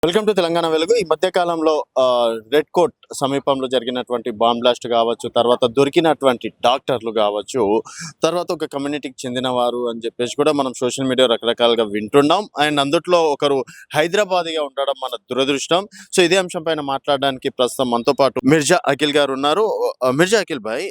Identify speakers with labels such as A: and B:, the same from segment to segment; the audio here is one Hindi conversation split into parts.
A: వెల్కమ్ టు తెలంగాణ వెలుగు. ఈ మధ్య కాలంలో రెడ్ కోట్ సమీపంలో జరిగినటువంటి బాంబ్ బ్లాస్ట్ కావచ్చు, తర్వాత దొరికినటువంటి డాక్టర్లు కావచ్చు, తర్వాత ఒక కమ్యూనిటీకి చెందిన వారు అని చెప్పేసి కూడా మనం సోషల్ మీడియా రకరకాలుగా వింటున్నాం. అండ్ అందుట్లో ఒకరు హైదరాబాదీగా ఉండడం మన దురదృష్టం. సో ఇదే అంశం పైన మాట్లాడడానికి ప్రస్తుతం మనతో పాటు మిర్జా అఖిల్ గారు ఉన్నారు. మిర్జా అఖిల్ భాయ్,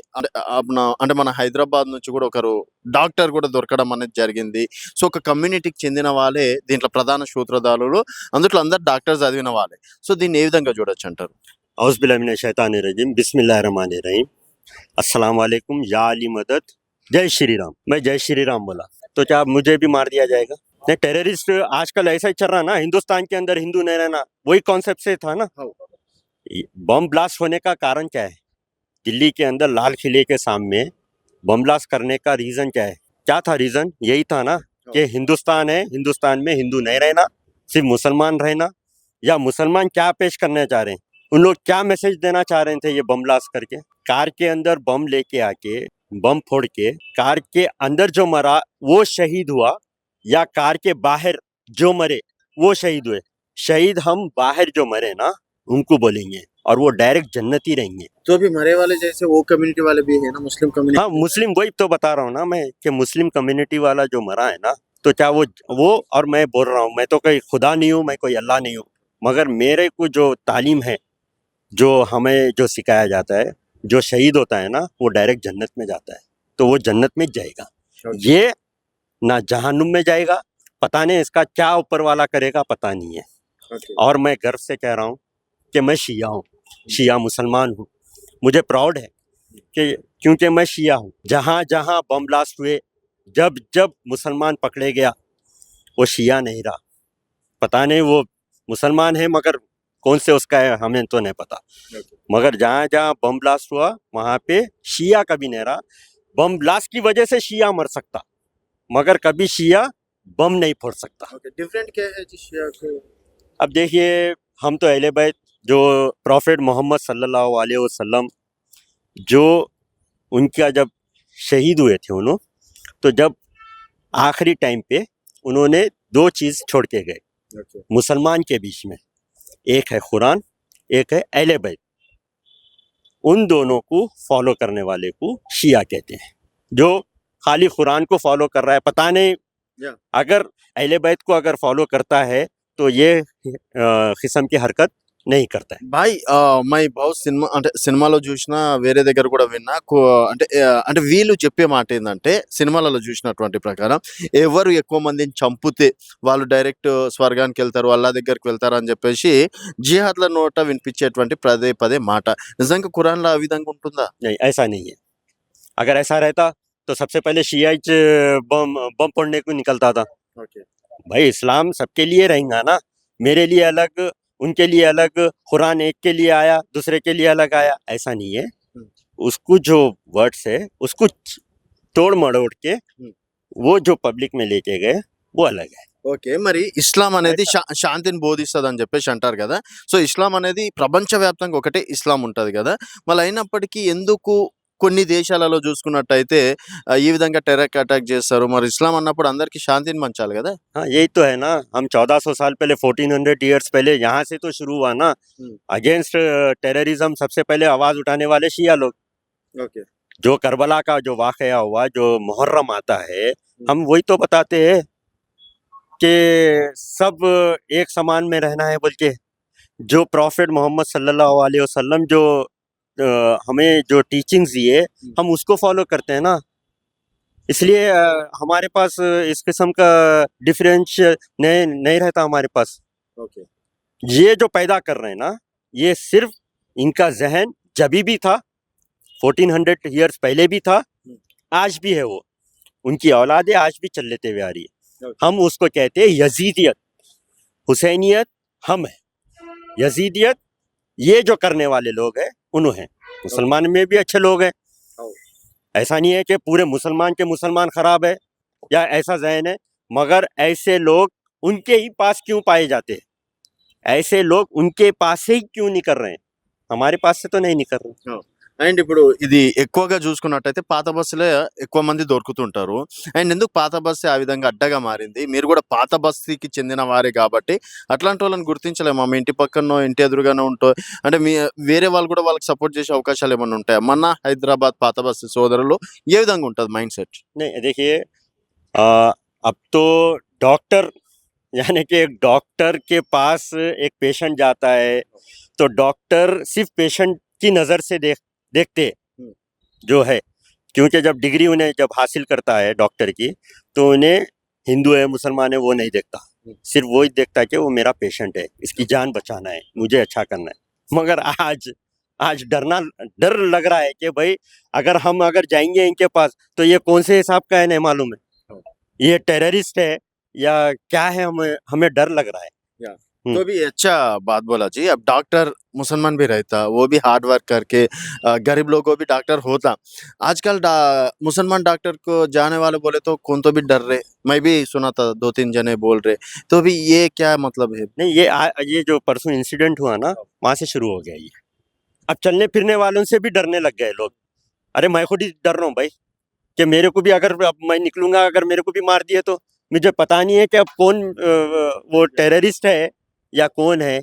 A: అంటే మన హైదరాబాద్ నుంచి కూడా ఒకరు డాక్టర్ కూడా దొరకడం అనేది జరిగింది. సో ఒక కమ్యూనిటీకి చెందిన వాళ్ళే దీంట్లో ప్రధాన సూత్రధారులు, అందులో అందరు డాక్టర్ చదివిన వాళ్ళే. సో దీన్ని ఏ విధంగా చూడొచ్చు అంటారు?
B: औज़ुबिल्लाहिमिनश्शैतानिर्रजीम बिस्मिल्लाहिर्रहमानिर्रहीम अस्सलाम वालेकुम या अली मदद जय श्री राम। मैं जय श्री राम बोला तो क्या मुझे भी मार दिया जाएगा? नहीं, टेररिस्ट आजकल ऐसा ही चल रहा ना, हिंदुस्तान के अंदर हिंदू नहीं रहना, वही कॉन्सेप्ट से था ना। बम ब्लास्ट होने का कारण क्या है? दिल्ली के अंदर लाल किले के सामने बम ब्लास्ट करने का रीजन क्या है? क्या था रीजन? यही था ना कि हिंदुस्तान है, हिंदुस्तान में हिंदू नहीं रहना, सिर्फ मुसलमान रहना। या मुसलमान क्या पेश करना चाह रहे हैं, उन लोग क्या मैसेज देना चाह रहे थे ये बम ब्लास्ट करके? कार के अंदर बम लेके आके बम फोड़ के कार के अंदर जो मरा वो शहीद हुआ, या कार के बाहर जो मरे वो शहीद हुए? शहीद हम बाहर जो मरे ना उनको बोलेंगे, और वो डायरेक्ट जन्नती रहेंगे।
A: तो अभी मरे वाले जैसे वो कम्युनिटी वाले भी है ना, मुस्लिम कम्युनिटी।
B: हाँ, मुस्लिम, वही तो बता रहा हूँ ना मैं कि मुस्लिम कम्युनिटी वाला जो मरा है ना, तो क्या वो और मैं बोल रहा हूँ, मैं तो कोई खुदा नहीं हूँ, मैं कोई अल्लाह नहीं हूँ, मगर मेरे को जो तालीम है, जो हमें जो सिखाया जाता है, जो शहीद होता है ना वो डायरेक्ट जन्नत में जाता है, तो वो जन्नत में जाएगा। ये ना जहन्नुम में जाएगा, पता नहीं इसका क्या ऊपर वाला करेगा, पता नहीं है। और मैं गर्व से कह रहा हूँ कि मैं शिया हूँ, शिया मुसलमान हूँ। मुझे प्राउड है कि क्योंकि मैं शिया हूँ। जहाँ जहाँ बम ब्लास्ट हुए, जब जब मुसलमान पकड़े गया, वो शिया नहीं रहा। पता नहीं वो मुसलमान है मगर कौन से उसका है हमें तो नहीं पता। मगर जहाँ जहाँ बम ब्लास्ट हुआ वहाँ पे शिया कभी नहीं रहा। बम ब्लास्ट की वजह से शिया मर सकता, मगर कभी शिया बम नहीं फोड़ सकता।
A: डिफरेंट क्या है जी शिया को?
B: अब देखिए, हम तो अहले बैत, जो प्रॉफेट मोहम्मद सल्लल्लाहु अलैहि वसल्लम, जो उनका जब शहीद हुए थे उन्होंने, तो जब आखिरी टाइम पे उन्होंने दो चीज़ छोड़ के गए मुसलमान के बीच में, एक है कुरान, एक है अहले बैत। उन दोनों को फॉलो करने वाले को शिया कहते हैं। जो खाली कुरान को फॉलो कर रहा है, पता नहीं अगर अहले बैत को अगर फॉलो करता है तो ये किस्म की हरकत नहीं करता है।
A: భాయ్, మై బాస్ సినిమాలో చూసినా, వేరే దగ్గర కూడా విన్నా. అంటే వీళ్ళు చెప్పే మాట ఏంటంటే, సినిమాలలో చూసినటువంటి ప్రకారం ఎవరు ఎక్కువ మందిని చంపితే వాళ్ళు డైరెక్ట్ స్వర్గానికి వెళ్తారు, అల్లా దగ్గరికి వెళ్తారు అని చెప్పేసి జిహాద్ల నోట వినిపించేటువంటి పదే పదే మాట. నిజంగా ఖురాన్లో ఆ విధంగా ఉంటుందా?
B: नहीं, ऐसा नहीं है। अगर ऐसा रहता तो सबसे पहले शियाइट बम बम फोड़ने को निकलता था। भाई, इस्लाम सबके लिए रहेगा ना, मेरे लिए अलग, उनके लिए अलग। कुरान एक के लिए आया, दूसरे के लिए अलग आया, ऐसा नहीं है। उसको जो वर्ड्स है उसको तोड़ मड़ोड़ के वो जो पब्लिक में लेके गए वो अलग है।
A: ఓకే, మరి ఇస్లాం అనేది శాంతిని బోధిస్తుంది అని చెప్పేసి అంటారు కదా. సో ఇస్లాం అనేది ప్రపంచవ్యాప్తంగా ఒకటే ఇస్లాం ఉంటుంది కదా. మళ్ళీ అయినప్పటికీ ఎందుకు కొన్ని దేశాలలో చూసుకున్నట్టయితే ఈ విధంగా టెర్రర్ అటాక్ చేస్తారు? మరి ఇస్లాం అన్నప్పుడు అందరికీ శాంతిని పంచాలి కదా.
B: हाँ, यही तो है ना। हम 1400 साल पहले, 1400 ईयर्स पहले यहाँ से तो शुरू हुआ ना। अगेंस्ट टेररिज्म सबसे पहले आवाज उठाने वाले शिया लोग।
A: ఓకే,
B: जो करबला का जो वाकया हुआ, जो मुहर्रम आता है, हम वही तो बताते हैं कि सब एक समान में रहना है बोल के। जो प्रॉफेट मोहम्मद सल्लल्लाहु अलैहि वसल्लम जो हमें जो टीचिंग्स दिए, हम उसको फॉलो करते हैं ना। इसलिए हमारे पास इस किस्म का डिफरेंस नहीं रहता हमारे पास।
A: ఓకే,
B: ये जो पैदा कर रहे हैं ना, ये सिर्फ इनका जहन जभी भी था, 1400 ईयर्स पहले भी था, आज भी है। वो उनकी औलादे आज भी चल लेते हुए आ रही है। हम उसको कहते हैं यजीदियत। हुसैनियत हम है, यजीदियत ये जो करने वाले लोग हैं उन्होंने। मुसलमान में भी अच्छे लोग हैं, ऐसा नहीं है कि पूरे मुसलमान के मुसलमान खराब है या ऐसा जहन है, मगर ऐसे लोग उनके ही पास क्यों पाए जाते हैं? ऐसे लोग उनके पास से ही क्यों नहीं कर रहे हैं? हमारे पास से तो नहीं कर रहे।
A: అండ్ ఇప్పుడు ఇది ఎక్కువగా చూసుకున్నట్టయితే పాత బస్సులే ఎక్కువ మంది దొరుకుతుంటారు. అండ్ ఎందుకు పాత బస్సే ఆ విధంగా అడ్డగా మారింది? మీరు కూడా పాత బస్తీకి చెందిన వారే కాబట్టి అట్లాంటోళ్ళని గుర్తించలేమా? మీ ఇంటి పక్కనో, ఇంటి ఎదురుగానో అంటే వేరే వాళ్ళు కూడా వాళ్ళకి సపోర్ట్ చేసే అవకాశాలు ఏమన్నా ఉంటాయా? మన హైదరాబాద్ పాత బస్తీ సోదరులు ఏ విధంగా ఉంటది మైండ్ సెట్?
B: नहीं देखिए, अ, अब तो डॉक्टर यानी कि एक डॉक्टर के पास एक पेशेंट जाता है, तो डॉक्टर सिर्फ पेशेंट की नज़र से देखते
A: हुँ।
B: जो है, क्योंकि जब डिग्री उन्हें जब हासिल करता है डॉक्टर की, तो उन्हें हिंदू है मुसलमान है वो नहीं देखता, सिर्फ वो ही देखता है कि वो मेरा पेशेंट है, इसकी जान बचाना है, मुझे अच्छा करना है। मगर आज आज डर लग रहा है कि भाई अगर जाएंगे इनके पास तो ये कौन से हिसाब का है नहीं मालूम है, ये टेररिस्ट है या क्या है, हमें हमें डर लग रहा है।
A: तो भी अच्छा बात बोला जी। अब डॉक्टर मुसलमान भी रहता, वो भी हार्ड वर्क करके गरीब लोगों को भी डॉक्टर होता। आजकल मुसलमान डॉक्टर को जाने वाले बोले तो कौन तो भी डर रहे। मैं भी सुना था 2-3 जने बोल रहे। तो अभी ये क्या मतलब है?
B: नहीं ये जो परसों इंसिडेंट हुआ ना, वहां से शुरू हो गया ये। अब चलने फिरने वालों से भी डरने लग गए लोग। अरे मैं खुद ही डर रहा हूँ भाई, कि मेरे को भी अगर अब मैं निकलूंगा अगर मेरे को भी मार दिए तो मुझे पता नहीं है कि अब कौन वो टेररिस्ट है या कौन है,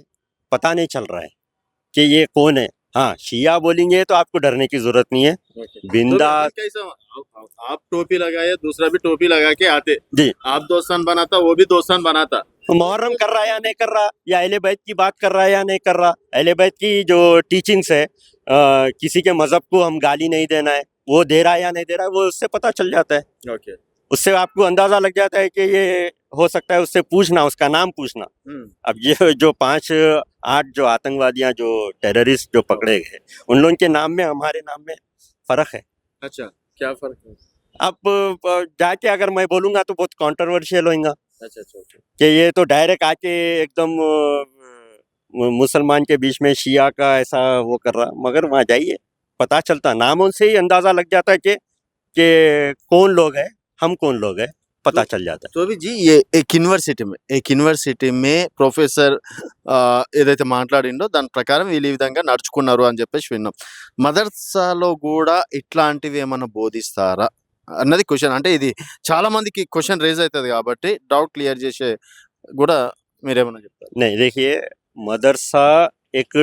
B: पता नहीं चल रहा है कि ये कौन है। हाँ, शिया बोलेंगे तो आपको डरने की जरूरत नहीं है, बिंदास।
A: आप टोपी लगाए, दूसरा भी टोपी लगा के आते,
B: जी,
A: आप दोस्तान बनाता, वो भी दोस्तान बनाता।
B: मुहर्रम कर रहा है या नहीं कर रहा, या अहले बैत की बात कर रहा है या नहीं कर रहा, अहले बैत की जो टीचिंग्स है, किसी के मजहब को हम गाली नहीं देना है, वो दे रहा है या नहीं दे रहा है, वो उससे पता चल जाता है।
A: ओके।
B: उससे आपको अंदाजा लग जाता है कि ये हो सकता है, उससे पूछना, उसका नाम पूछना। अब ये जो 5-8 जो आतंकवादियां जो टेररिस्ट जो पकड़े गए, उन लोगों के नाम में हमारे नाम में फर्क है।
A: अच्छा, क्या फर्क है?
B: अब जाके अगर मैं बोलूंगा तो बहुत कंट्रोवर्शियल होगा
A: अच्छा, ओके।
B: कि ये तो डायरेक्ट आके एकदम मुसलमान के बीच में शिया का ऐसा वो कर रहा, मगर वहां जाइए पता चलता, नामों से ही अंदाजा लग जाता है कि कौन लोग है, हम कौन लोग है, पता चल जाता है।
A: So G A Ek university May professor ఏదైతే మాట్లాడిండో దాని ప్రకారం వీళ్ళు ఈ విధంగా నడుచుకున్నారు అని చెప్పేసి విన్నాం. మదర్సాలో కూడా ఇట్లాంటివి ఏమన్నా బోధిస్తారా అన్నది క్వశ్చన్. అంటే ఇది చాలా మందికి క్వశ్చన్ రేజ్ అవుతుంది కాబట్టి డౌట్ క్లియర్ చేసే కూడా మీరేమన్నా చెప్తారు?
B: नहीं देखिए, मदरसा एक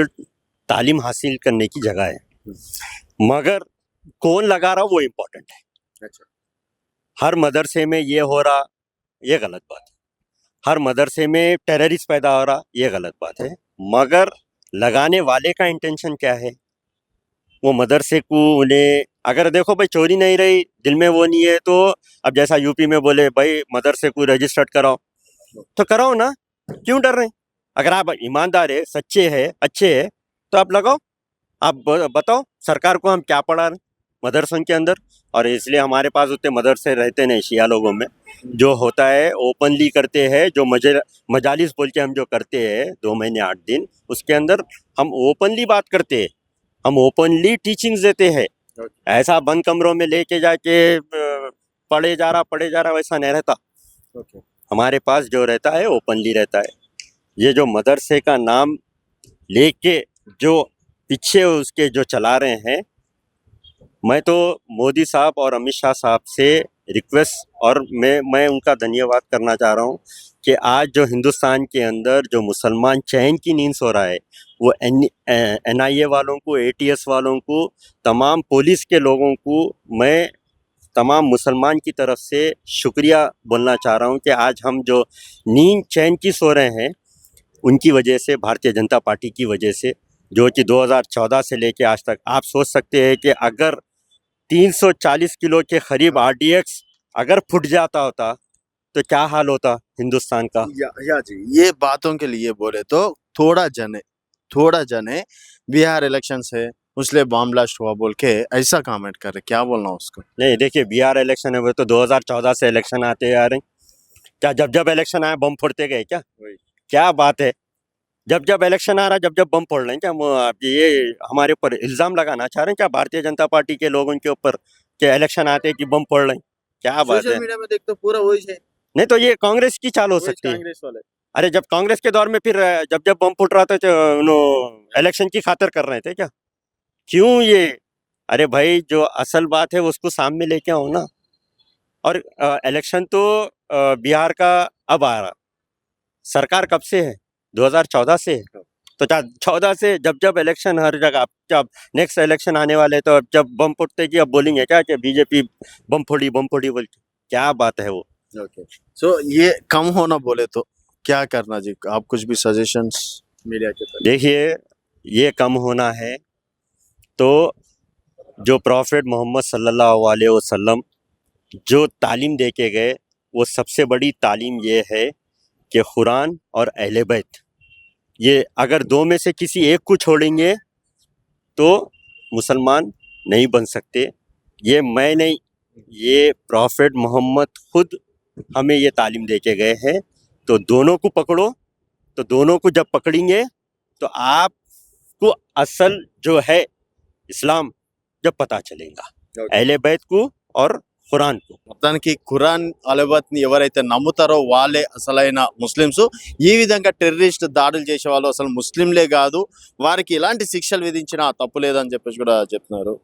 B: तालीम हासिल करने की जगह है, मगर कौन लगा रहा वो इम्पोर्टेंट है।
A: अच्छा।
B: हर मदरसे में ये हो रहा, ये गलत बात है। हर मदरसे में टेररिस्ट पैदा हो रहा, ये गलत बात है। मगर लगाने वाले का इंटेंशन क्या है, वो मदरसे को उन्हें अगर देखो भाई चोरी नहीं रही, दिल में वो नहीं है, तो अब जैसा यूपी में बोले भाई मदरसे को रजिस्टर्ड कराओ, तो कराओ ना, क्यों डर रहे हैं? अगर आप ईमानदार है, सच्चे है, अच्छे है, तो आप लगाओ। आप बताओ सरकार को हम क्या पढ़ा रहे मदरसों के अंदर। और इसलिए हमारे पास उतने मदरसे रहते नहीं शिया लोगों में, जो होता है ओपनली करते हैं, जो मजालिस बोल के हम जो करते हैं 2 महीने 8 दिन, उसके अंदर हम ओपनली बात करते हैं, हम ओपनली टीचिंग्स देते हैं। ऐसा बंद कमरों में लेके जाके पढ़े जा रहा वैसा नहीं रहता। हमारे पास जो रहता है ओपनली रहता है। ये जो मदरसे का नाम लेके जो पीछे उसके जो चला रहे हैं, मैं तो मोदी साहब और अमित शाह साहब से रिक्वेस्ट और मैं उनका धन्यवाद करना चाह रहा हूँ कि आज जो हिंदुस्तान के अंदर जो मुसलमान चैन की नींद सो रहा है, वो NIA वालों को, ATS वालों को, तमाम पुलिस के लोगों को मैं तमाम मुसलमान की तरफ से शुक्रिया बोलना चाह रहा हूँ कि आज हम जो नींद चैन की सो रहे हैं, उनकी वजह से, भारतीय जनता पार्टी की वजह से, जो कि 2014 से लेके आज तक आप सोच सकते हैं कि अगर 340 किलो के करीब RDX अगर फुट जाता होता तो क्या हाल होता हिंदुस्तान का।
A: या जी, ये बातों के लिए बोले तो थोड़ा जने बिहार इलेक्शंस है उसलिए बॉम्ब ब्लास्ट हुआ बोल के ऐसा कमेंट कर रहे, क्या बोलना उसको?
B: नहीं देखिए, बिहार इलेक्शन है वो तो 2014 से इलेक्शन आते आ रहे, क्या जब इलेक्शन आया बम फोड़ते गए क्या? क्या बात है, जब इलेक्शन आ रहा, जब बम फोड़ रहे हैं क्या? आप ये हमारे ऊपर इल्जाम लगाना चाह रहे हैं क्या भारतीय जनता पार्टी के लोगों के ऊपर कि इलेक्शन आते कि बम फोड़ रहे हैं? क्या बात
A: सोशल
B: है?
A: मीडिया में देखते पूरा वही है,
B: नहीं तो ये कांग्रेस की चाल हो
A: वही
B: सकती है।
A: कांग्रेस वाले।
B: अरे जब कांग्रेस के दौर में फिर जब बम फूट रहा था तो इलेक्शन की खातिर कर रहे थे क्या? क्यों ये अरे भाई जो असल बात है उसको सामने लेके आओ ना। और इलेक्शन तो बिहार का अब आ रहा, सरकार कब से है? 2014 से है। तो 14 से जब जब इलेक्शन हर जगह, अब जब नेक्स्ट इलेक्शन आने वाले तो अब जब बम फुटते कि अब बोलेंगे क्या कि बीजेपी बम फोड़ी बोल के? क्या बात है वो?
A: ओके, सो ये कम होना बोले तो क्या करना जी? आप कुछ भी सजेशंस मीडिया के तरफ?
B: देखिए, ये कम होना है तो जो प्रॉफिट मोहम्मद सल्लल्लाहु अलैहि वसल्लम जो तालीम दे के गए, वो सबसे बड़ी तालीम ये है कि कुरान और अहले बैत, ये अगर दो में से किसी एक को छोड़ेंगे तो मुसलमान नहीं बन सकते। ये मैं नहीं, ये प्रॉफिट मोहम्मद खुद हमें ये तालीम दे के गए हैं। तो दोनों को पकड़ो, तो दोनों को जब पकड़ेंगे तो आपको असल जो है इस्लाम जब पता चलेगा, अहले बैत को और ఖురాన్ కు.
A: మొత్తానికి ఖురాన్ అలవత్ని ఎవరైతే నమ్ముతారో వాళ్ళే అసలైన ముస్లిమ్స్. ఈ విధంగా టెర్రరిస్ట్ దాడులు చేసే వాళ్ళు అసలు ముస్లింలే కాదు, వారికి ఎలాంటి శిక్షలు విధించినా తప్పు లేదని చెప్పేసి కూడా చెప్తున్నారు.